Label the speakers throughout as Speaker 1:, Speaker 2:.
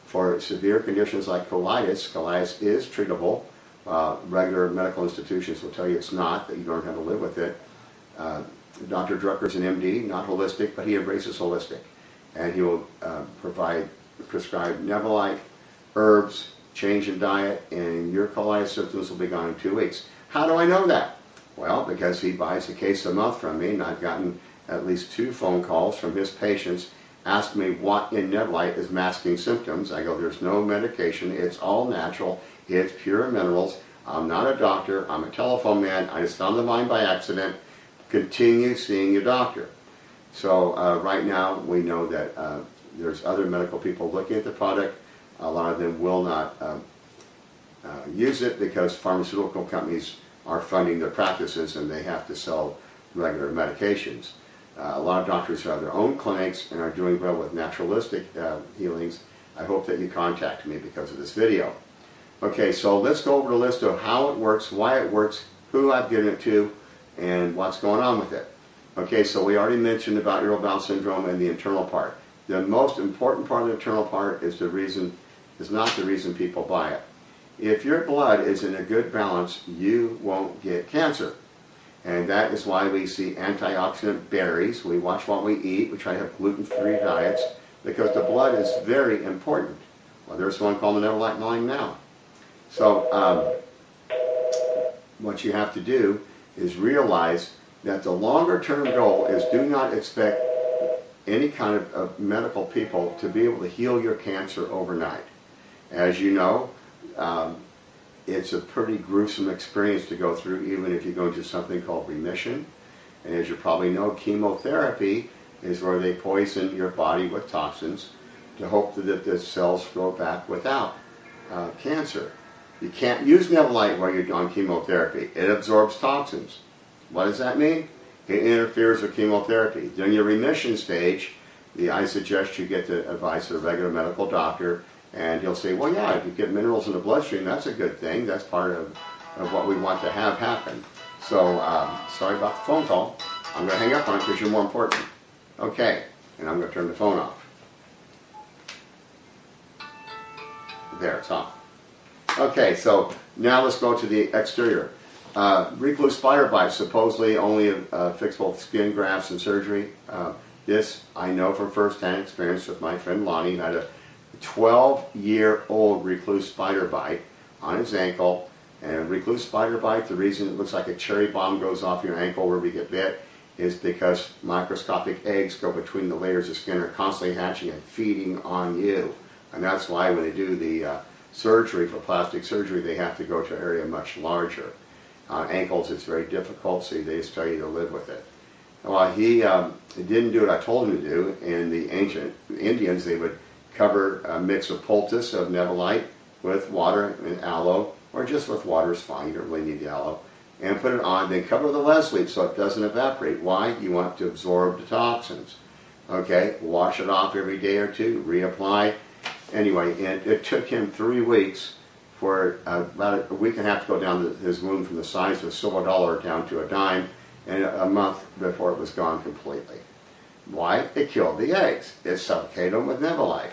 Speaker 1: For severe conditions like colitis, colitis is treatable. Regular medical institutions will tell you it's not, that you don't have to live with it. Dr. Drucker's an MD, not holistic, but he embraces holistic. And he will prescribe Nevalite, herbs, change in diet, and your colitis symptoms will be gone in 2 weeks. How do I know that? Well, because he buys a case a month from me, and I've gotten at least 2 phone calls from his patients asking me what in Nevalite is masking symptoms. I go, there's no medication, it's all natural, it's pure minerals. I'm not a doctor, I'm a telephone man, I just found the mine by accident. Continue seeing your doctor. So right now we know that there's other medical people looking at the product. A lot of them will not use it because pharmaceutical companies are funding their practices and they have to sell regular medications. A lot of doctors have their own clinics and are doing well with naturalistic healings. I hope that you contact me because of this video. Okay, so let's go over the list of how it works, why it works, who I've given it to, and what's going on with it. Okay, so we already mentioned about irritable bowel syndrome and the internal part. The most important part of the internal part is not the reason people buy it. If your blood is in a good balance, you won't get cancer. And that is why we see antioxidant berries. We watch what we eat. We try to have gluten-free diets because the blood is very important. Well, there's one called the Nevalite line now. So what you have to do is realize that the longer-term goal is do not expect any kind of medical people to be able to heal your cancer overnight. As you know, it's a pretty gruesome experience to go through, even if you go into something called remission. And as you probably know, chemotherapy is where they poison your body with toxins to hope that the cells grow back without cancer. You can't use Nevalite while you're on chemotherapy. It absorbs toxins. What does that mean? It interferes with chemotherapy. During your remission stage, I suggest you get the advice of a regular medical doctor, and he'll say, well, yeah, if you get minerals in the bloodstream, that's a good thing. That's part of what we want to have happen. So, sorry about the phone call. I'm going to hang up on it because you're more important. Okay, and I'm going to turn the phone off. There, it's off. Okay, so now let's go to the exterior. Recluse spider bite, supposedly only fixable with skin grafts and surgery. This I know from first-hand experience with my friend Lonnie, who had a 12-year-old recluse spider bite on his ankle. And a recluse spider bite, the reason it looks like a cherry bomb goes off your ankle where we get bit is because microscopic eggs go between the layers of skin, are constantly hatching and feeding on you. And that's why when they do the surgery for plastic surgery, they have to go to an area much larger. Ankles, it's very difficult, so they just tell you to live with it. Well, he didn't do what I told him to do. In the ancient Indians, they would cover a mix of poultice of Nevalite with water and aloe, or just with water is fine, you don't really need the aloe, and put it on, then cover with a lead sleeve so it doesn't evaporate. Why? You want to absorb the toxins. Okay, wash it off every day or two, reapply. Anyway, and it took him 3 weeks for about a week and a half to go down his wound from the size of a silver dollar down to a dime, and a month before it was gone completely. Why? It killed the eggs. It suffocated them with Nevalite.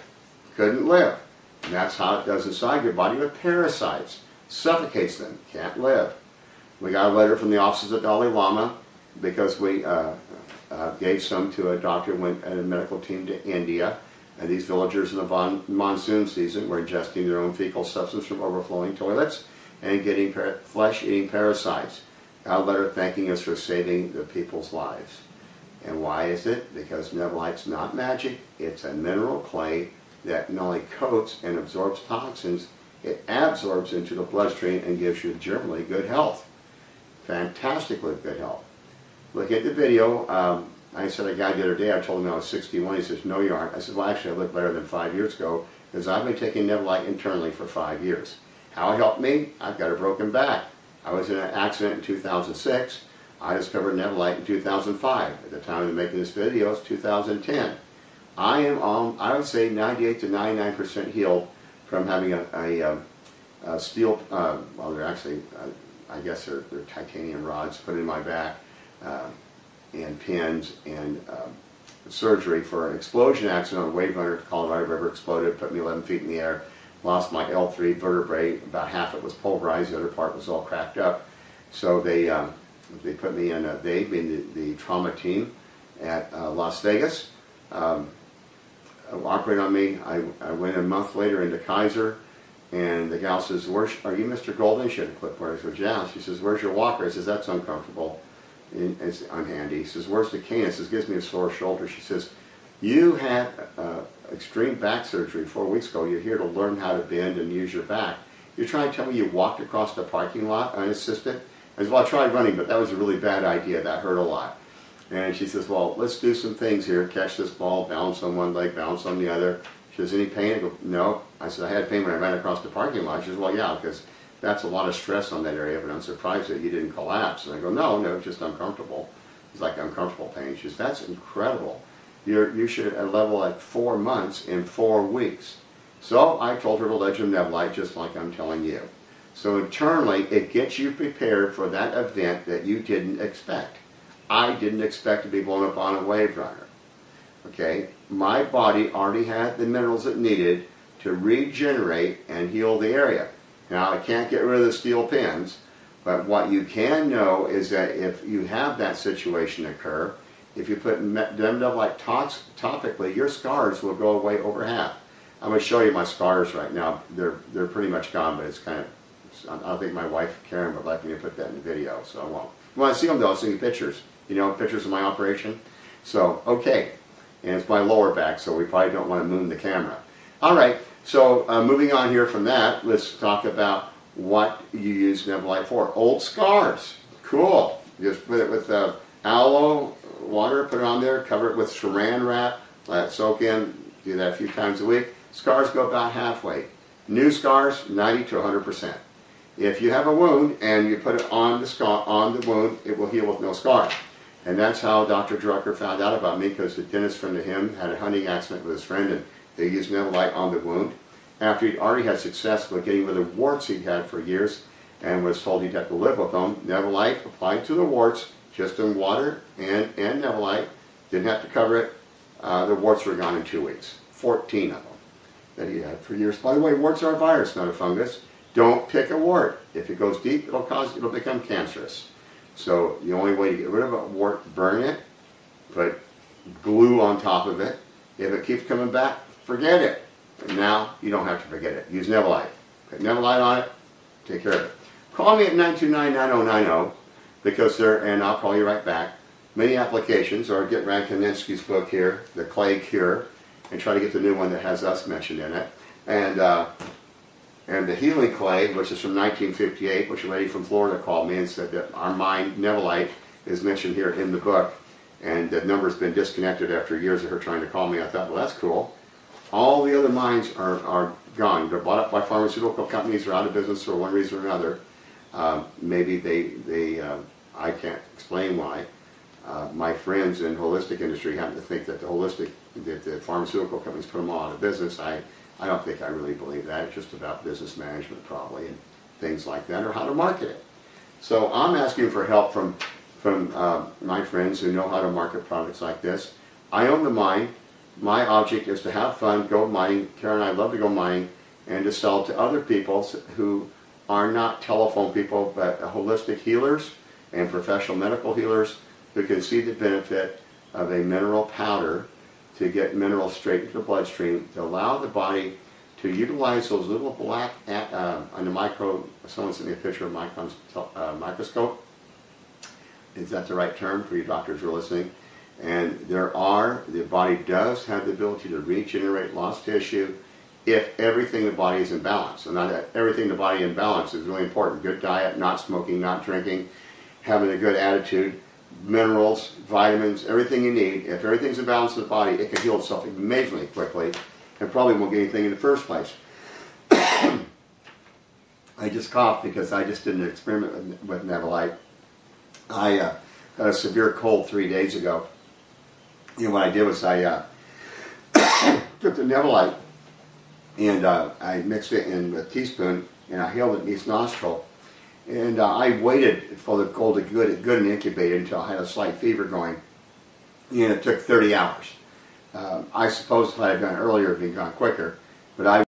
Speaker 1: Couldn't live. And that's how it does inside your body with parasites. Suffocates them. Can't live. We got a letter from the offices of Dalai Lama because we gave some to a doctor and a medical team to India. And these villagers in the monsoon season were ingesting their own fecal substance from overflowing toilets and getting flesh-eating parasites. Got a letter thanking us for saving the people's lives. And why is it? Because Nevalite's not magic. It's a mineral clay that not only coats and absorbs toxins, it absorbs into the bloodstream and gives you generally good health. Fantastically good health. Look at the video. I said a guy the other day, I told him I was 61. He says, no, you aren't. I said, well, actually, I look better than 5 years ago because I've been taking Nevalite internally for 5 years. How it helped me? I've got a broken back. I was in an accident in 2006. I discovered Nevalite in 2005. At the time of making this video, it's 2010. I am on, I would say, 98 to 99% healed from having a steel, well, they're actually, I guess they're titanium rods put in my back, and pins, and surgery for an explosion accident on a wave runner at the Colorado River. Exploded, put me 11 feet in the air, lost my L3 vertebrae. About half it was pulverized, the other part was all cracked up. So they put me in, they being the trauma team at Las Vegas, operated on me. I went a month later into Kaiser, and the gal says, are you Mr. Golden? She had a clipboard. I said, yeah. She says, where's your walker? I says, that's uncomfortable. It's unhandy. He says, where's the cane? I says, gives me a sore shoulder. She says, you had extreme back surgery 4 weeks ago. You're here to learn how to bend and use your back. You're trying to tell me you walked across the parking lot unassisted? I said, well, I tried running, but that was a really bad idea. That hurt a lot. And she says, well, let's do some things here. Catch this ball, balance on one leg, balance on the other. She says, any pain? I go, no. I said, I had pain when I ran across the parking lot. She says, well, yeah, because that's a lot of stress on that area, but I'm surprised that you didn't collapse. And I go, no, it's just uncomfortable. It's like uncomfortable pain. She says, that's incredible. You should at level like 4 months in 4 weeks. So I told her to legend Nevalite, just like I'm telling you. So internally, it gets you prepared for that event that you didn't expect. I didn't expect to be blown up on a wave runner. Okay, my body already had the minerals it needed to regenerate and heal the area. Now, I can't get rid of the steel pins, but what you can know is that if you have that situation occur, if you put Nevalite topically, your scars will go away over half. I'm going to show you my scars right now. They're pretty much gone, but it's kind of, I don't think my wife Karen would like me to put that in the video, so I won't. If you want to see them though, I'll send you pictures. You know, pictures of my operation. So, okay. And it's my lower back, so we probably don't want to moon the camera. All right, so moving on here from that, let's talk about what you use Nevalite for. Old scars. Cool. Just put it with aloe water, put it on there, cover it with saran wrap, let it soak in, do that a few times a week. Scars go about halfway. New scars, 90 to 100%. If you have a wound and you put it on the wound, it will heal with no scar. And that's how Dr. Drucker found out about me, because the dentist friend of him had a hunting accident with his friend, and they used Nevalite on the wound. After he'd already had success with getting rid of warts he'd had for years, and was told he'd have to live with them, Nevalite applied to the warts, just in water and Nevalite, didn't have to cover it. The warts were gone in 2 weeks. 14 of them that he had for years. By the way, warts are a virus, not a fungus. Don't pick a wart. If it goes deep, it'll become cancerous. So the only way to get rid of a wart, burn it, put glue on top of it. If it keeps coming back, forget it. And now you don't have to forget it. Use Nevalite. Put Nevalite on it, take care of it. Call me at 929-9090 because and I'll call you right back. Many applications, or get Rand Kaninsky's book here, The Clay Cure, and try to get the new one that has us mentioned in it. And the Healing Clay, which is from 1958, which a lady from Florida called me and said that our mine, Nevalite, is mentioned here in the book, and the number's been disconnected after years of her trying to call me. I thought, well, that's cool. All the other mines are gone. They're bought up by pharmaceutical companies, or out of business for one reason or another. Maybe I can't explain why. My friends in holistic industry happen to think that the pharmaceutical companies put them all out of business. I don't think I really believe that. It's just about business management probably, and things like that, or how to market it. So I'm asking for help from my friends who know how to market products like this. I own the mine. My object is to have fun, go mining. Karen and I love to go mining, and to sell to other people who are not telephone people, but holistic healers and professional medical healers who can see the benefit of a mineral powder to get minerals straight into the bloodstream, to allow the body to utilize those little black, on the micro, someone sent me a picture of microscope. Is that the right term for you doctors who are listening? And the body does have the ability to regenerate lost tissue if everything in the body is in balance. And not everything in the body in balance is really important. Good diet, not smoking, not drinking, having a good attitude, minerals, vitamins, everything you need. If everything's in balance in the body, it can heal itself amazingly quickly and probably won't get anything in the first place. I just coughed because I just did an experiment with Nevalite. I got a severe cold 3 days ago. And what I did was I took the Nevalite and I mixed it in a teaspoon and I held it in each nostril. And I waited for the cold to good and incubate until I had a slight fever going. and it took 30 hours. I suppose if I had done it earlier, it would have gone quicker, but I